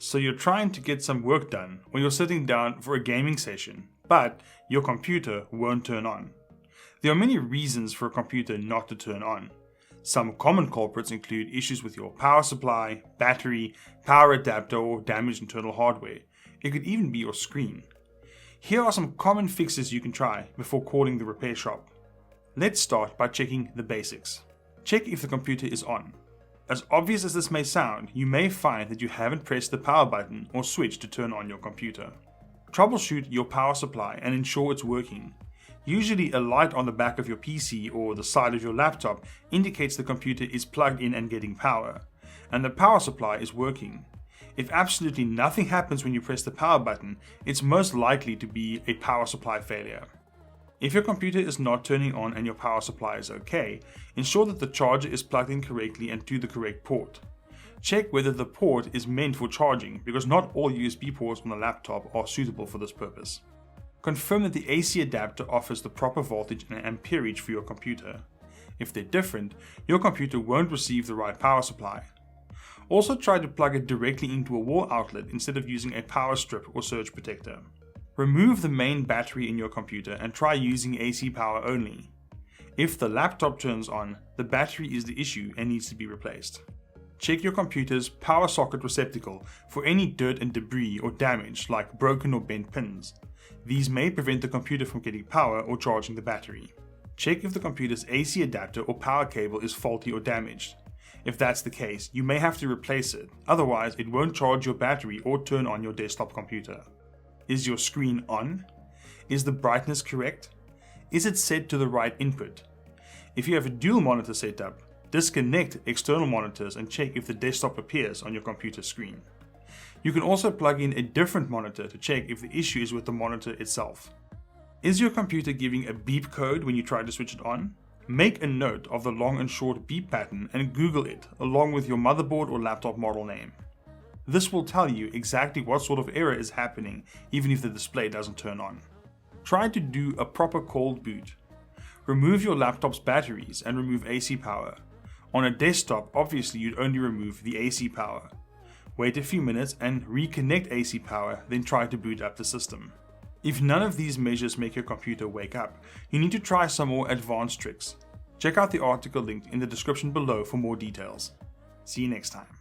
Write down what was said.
So you're trying to get some work done or you're sitting down for a gaming session, but your computer won't turn on. There are many reasons for a computer not to turn on. Some common culprits include issues with your power supply, battery, power adapter, or damaged internal hardware. It could even be your screen. Here are some common fixes you can try before calling the repair shop. Let's start by checking the basics. Check if the computer is on. As obvious as this may sound, you may find that you haven't pressed the power button or switch to turn on your computer. Troubleshoot your power supply and ensure it's working. Usually a light on the back of your PC or the side of your laptop indicates the computer is plugged in and getting power, and the power supply is working. If absolutely nothing happens when you press the power button, it's most likely to be a power supply failure. If your computer is not turning on and your power supply is okay, ensure that the charger is plugged in correctly and to the correct port. Check whether the port is meant for charging, because not all USB ports on a laptop are suitable for this purpose. Confirm that the AC adapter offers the proper voltage and amperage for your computer. If they're different, your computer won't receive the right power supply. Also try to plug it directly into a wall outlet instead of using a power strip or surge protector. Remove the main battery in your computer and try using AC power only. If the laptop turns on, the battery is the issue and needs to be replaced. Check your computer's power socket receptacle for any dirt and debris or damage like broken or bent pins. These may prevent the computer from getting power or charging the battery. Check if the computer's AC adapter or power cable is faulty or damaged. If that's the case, you may have to replace it, otherwise it won't charge your battery or turn on your desktop computer. Is your screen on? Is the brightness correct? Is it set to the right input? If you have a dual monitor setup, disconnect external monitors and check if the desktop appears on your computer screen. You can also plug in a different monitor to check if the issue is with the monitor itself. Is your computer giving a beep code when you try to switch it on? Make a note of the long and short beep pattern and Google it along with your motherboard or laptop model name. This will tell you exactly what sort of error is happening even if the display doesn't turn on. Try to do a proper cold boot. Remove your laptop's batteries and remove AC power. On a desktop, obviously you'd only remove the AC power. Wait a few minutes and reconnect AC power, then try to boot up the system. If none of these measures make your computer wake up, you need to try some more advanced tricks. Check out the article linked in the description below for more details. See you next time.